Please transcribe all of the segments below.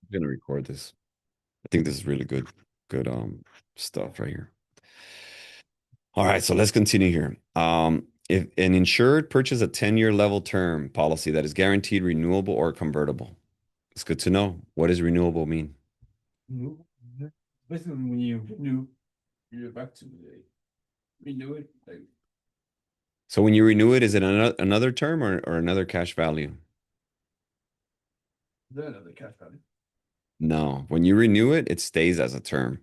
I'm gonna record this. I think this is really good stuff right here. All right, so let's continue here. If an insured purchase a 10-year level term policy that is guaranteed renewable or convertible, it's good to know. What does renewable mean? Renew- Basically, when you renew, you're back to renew it, like So when you renew it, is it another term or another cash value? the cash value. No, when you renew it, it stays as a term.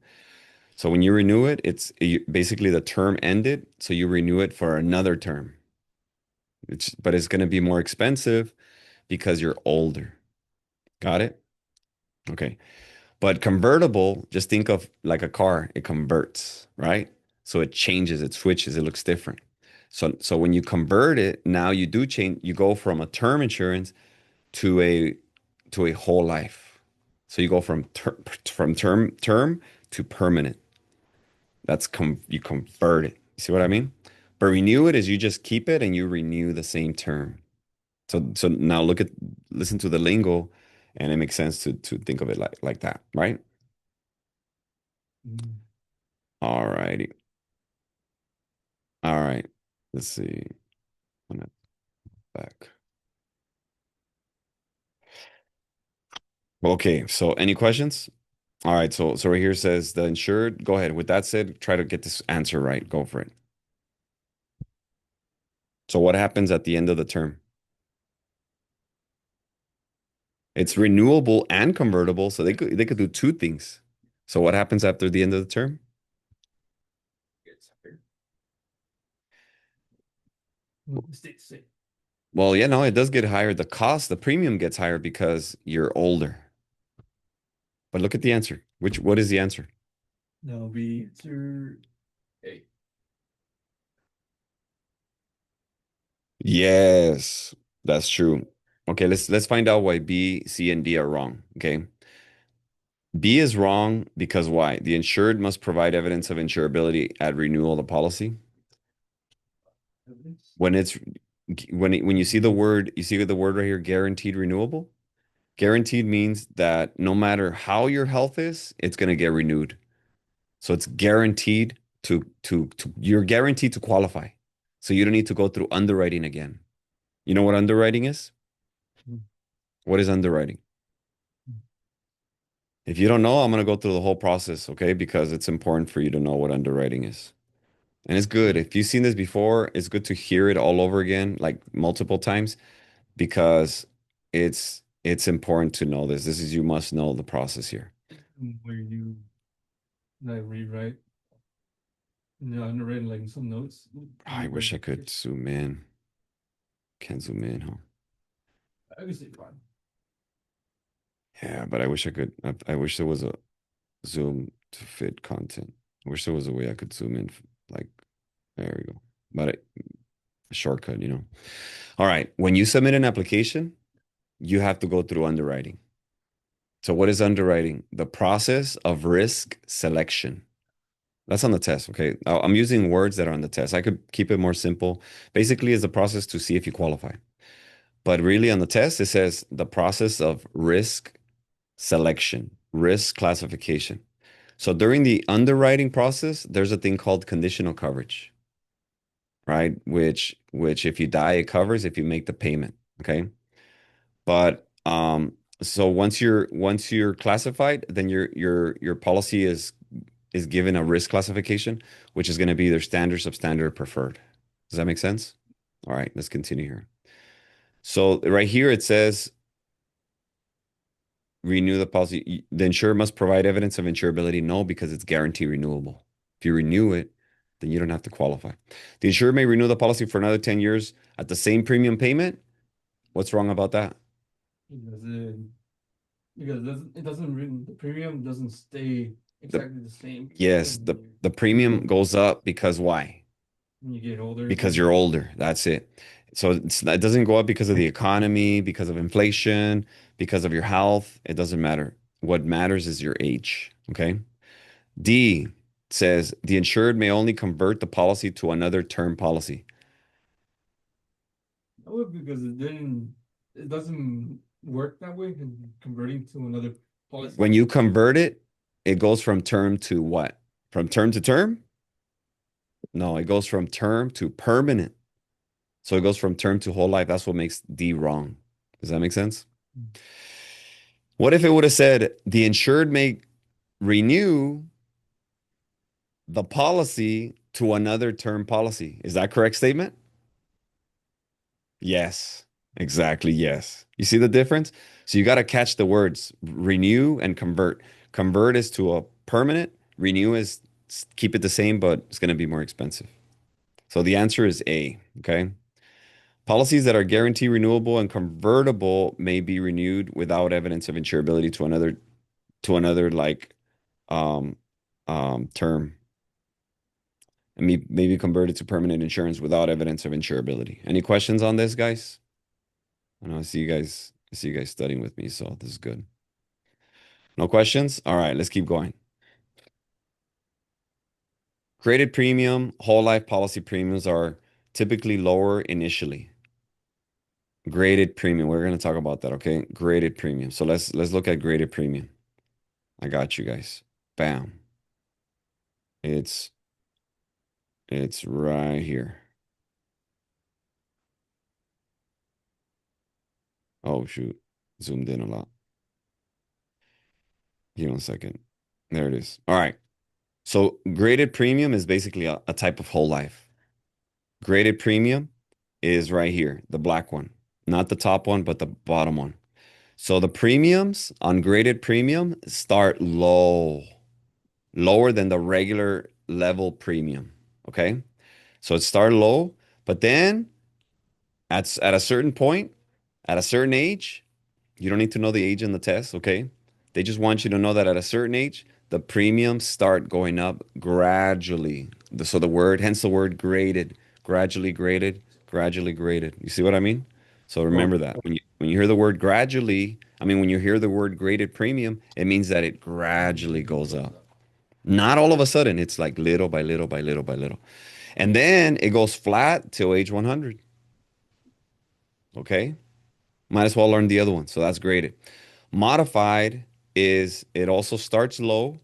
So when you renew it, basically the term ended, so you renew it for another term. But it's going to be more expensive because you're older. Got it? Okay. But convertible, just think of like a car, it converts, right? So it changes, it switches, it looks different. So when you convert it, now you do change, you go from a term insurance to a whole life. So you go from term to permanent. You convert it. You see what I mean? But renew it is you just keep it and you renew the same term. So now listen to the lingo, and it makes sense to think of it like that, right? Mm. All righty. All right. Let's see. I'm gonna back. Okay, so any questions? All right, so right here says the insured. Go ahead. With that said, try to get this answer right. Go for it. So what happens at the end of the term? It's renewable and convertible, so they could do two things. So what happens after the end of the term? It's higher. Mm, it stays the same. Well, yeah, no, it does get higher. The premium gets higher because you're older. But look at the answer. What is the answer? That'll be answer A. Yes, that's true. Okay, let's find out why B, C, and D are wrong. Okay. B is wrong because why? The insured must provide evidence of insurability at renewal of the policy. Evidence. When it's when you see the word, you see the word right here, guaranteed renewable. Guaranteed means that no matter how your health is, it's going to get renewed. So it's guaranteed to you're guaranteed to qualify. So you don't need to go through underwriting again. You know what underwriting is? Mm. What is underwriting? If you don't know, I'm going to go through the whole process, okay? Because it's important for you to know what underwriting is. And it's good. Mm. If you've seen this before, it's good to hear it all over again, like multiple times, because it's important to know this. This is you must know the process here. Where you like rewrite, underwritten like some notes. I wish I could zoom in. Can't zoom in, huh? I can say fine. Yeah, but I wish I could. I wish there was a zoom to fit content. I wish there was a way I could zoom in. Like, there we go. But a shortcut, you know. All right. When you submit an application, you have to go through underwriting. So what is underwriting? The process of risk selection. That's on the test, okay? I'm using words that are on the test. I could keep it more simple. Basically, it's the process to see if you qualify. But really on the test, it says the process of risk selection, risk classification. So during the underwriting process, there's a thing called conditional coverage, right? Which if you die, it covers if you make the payment, okay? But so once you're classified, then your policy is given a risk classification, which is going to be either standard, substandard, or preferred. Does that make sense? All right, let's continue here. So right here it says renew the policy. The insurer must provide evidence of insurability. No, because it's guaranteed renewable. If you renew it, then you don't have to qualify. The insurer may renew the policy for another 10 years at the same premium payment. What's wrong about that? Because it doesn't the premium doesn't stay The exactly the same yes, when the you premium go goes up because why? when you get older. Because you're older. That's it. So it doesn't go up because of the economy, because of inflation, because of your health. It doesn't matter. What matters is your age. Okay. D says the insured may only convert the policy to another term policy. No, because it doesn't work that way. And converting to another When you convert it, it goes from term to what? From term to term? No, it goes from term to permanent. So it goes from term to whole life. That's what makes D wrong. Does that make sense? What if it would have said the insured may renew the policy to another term policy? Is that correct statement? Yes, exactly. Yes. You see the difference? So you got to catch the words renew and convert. Convert is to a permanent, renew is keep it the same, but it's going to be more expensive. So the answer is A. Okay. Policies that are guarantee renewable and convertible may be renewed without evidence of insurability to another like um term and maybe converted to permanent insurance without evidence of insurability. Any questions on this, guys? I know I see you guys studying with me, so this is good. No questions? All right, let's keep going. Graded premium, whole life policy premiums are typically lower initially. Graded premium, we're going to talk about that, okay? Graded premium. So let's look at graded premium. I got you guys. Bam. It's it's right here. Oh shoot. Zoomed in a lot. Give me 1 second. There it is. All right. So graded premium is basically a type of whole life. Graded premium is right here, the black one. Not the top one, but the bottom one. So the premiums on graded premium start low, lower than the regular level premium. Okay. So it started low, but then at a certain point, at a certain age, you don't need to know the age in the test, okay? They just want you to know that at a certain age, the premiums start going up gradually. So the word, hence the word graded, gradually graded, gradually graded. You see what I mean? So remember that when you hear the word gradually, I mean when you hear the word graded premium, it means that it gradually goes up. Not all of a sudden, it's like little by little by little by little. And then it goes flat till age 100. Okay? Might as well learn the other one. So that's graded. Modified is it also starts low,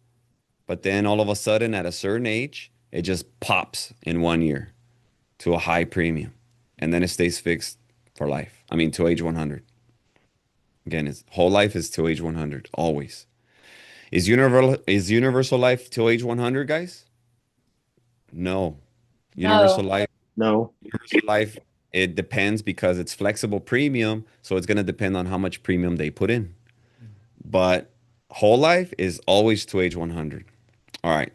but then all of a sudden at a certain age, it just pops in 1 year to a high premium. And then it stays fixed for life. I mean, to age 100. Again, its whole life is to age 100, always. Is universal life till age 100, guys? No. Universal No. life, No. universal life, it depends because it's flexible premium, so it's going to depend on how much premium they put in. But whole life is always to age 100. All right.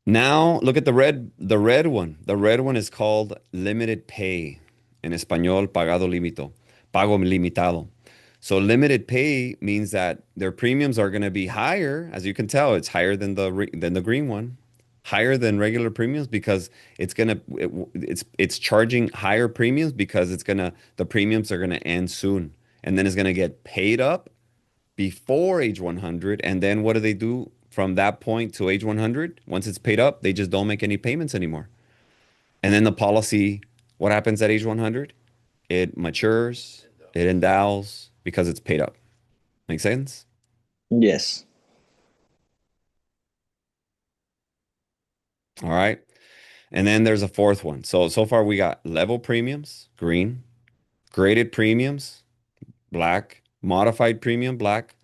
Now look at the red one. The red one is called limited pay. En español, pagado limito, pago limitado. So limited pay means that their premiums are going to be higher. As you can tell, it's higher than the green one, higher than regular premiums because it's charging higher premiums because the premiums are gonna end soon, and then it's gonna get paid up before age 100. And then what do they do from that point to age 100? Once it's paid up, they just don't make any payments anymore. And then the policy, what happens at age 100? It matures, it endows because it's paid up. Make sense? Yes. All right. And then there's a fourth one. So far we got level premiums, green, graded premiums, black, modified premium, black,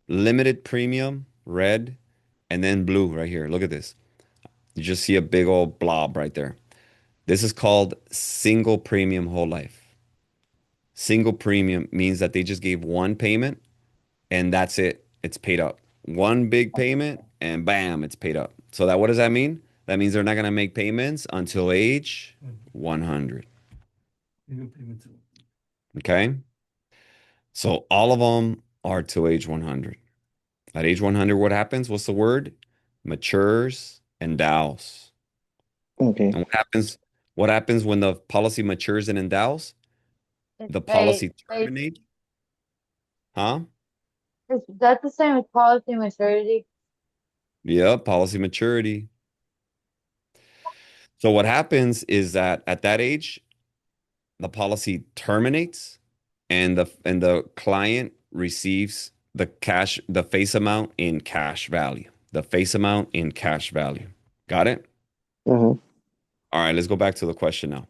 limited premium, red, and then blue right here. Look at this. You just see a big old blob right there. This is called single premium whole life. Single premium means that they just gave one payment and that's it. It's paid up. One big payment and bam, it's paid up. So that what does that mean? That means they're not going to make payments until age 100. Okay? So all of them are to age 100. At age 100, what happens? What's the word? Matures and endows. Okay. And what happens when the policy matures and endows? It's The paid. policy terminates, huh? Is that the same as policy maturity? Yeah, policy maturity. So what happens is that at that age, the policy terminates and the client receives the face amount in cash value. The face amount in cash value. Got it? Mm-hmm. All right, let's go back to the question now.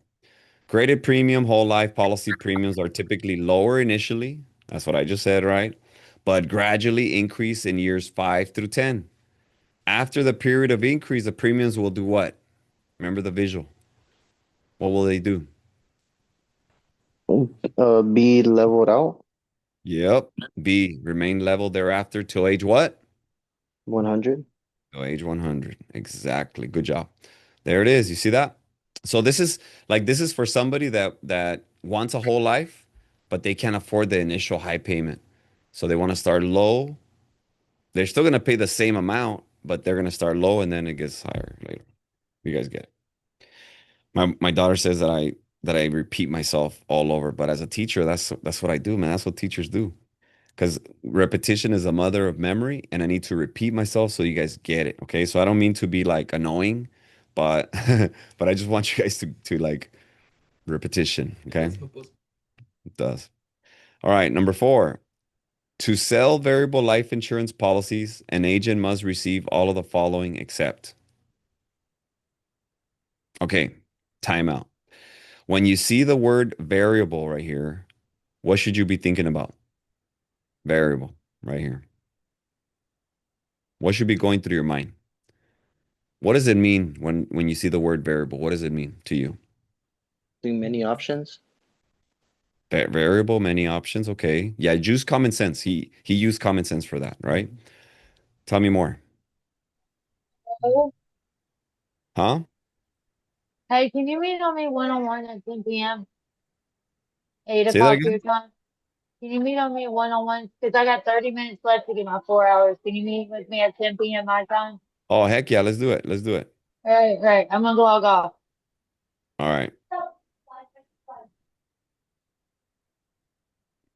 Graded premium whole life policy premiums are typically lower initially. That's what I just said, right? But gradually increase in years 5 through 10. After the period of increase, the premiums will do what? Remember the visual. What will they do? Be leveled out. Yep. B, remain level thereafter till age what? 100. Till age 100. Exactly. Good job. There it is. You see that? So this is for somebody that wants a whole life, but they can't afford the initial high payment. So they want to start low. They're still going to pay the same amount, but they're going to start low and then it gets higher later. You guys get it. My daughter says that I repeat myself all over, but as a teacher, that's what I do, man. That's what teachers do. Because repetition is a mother of memory, and I need to repeat myself so you guys get it. Okay. So I don't mean to be like annoying, but but I just want you guys to like repetition. Okay. It does. All right. Number 4. To sell variable life insurance policies, an agent must receive all of the following except. Okay. Timeout. When you see the word variable right here, what should you be thinking about? Variable right here. What should be going through your mind? What does it mean when you see the word variable? What does it mean to you? Doing many options. Variable, many options. Okay. Yeah, use common sense. He used common sense for that, right? Tell me more. Oh, Huh? hey, can you meet on me one-on-one at 10 p.m., 8 Say that o'clock your again? time? Can you meet on me one-on-one? Because I got 30 minutes left to get my 4 hours. Can you meet with me at 10 p.m. my time? Oh, heck yeah, let's do it. Let's do it. Right, right. I'm gonna log off. All right.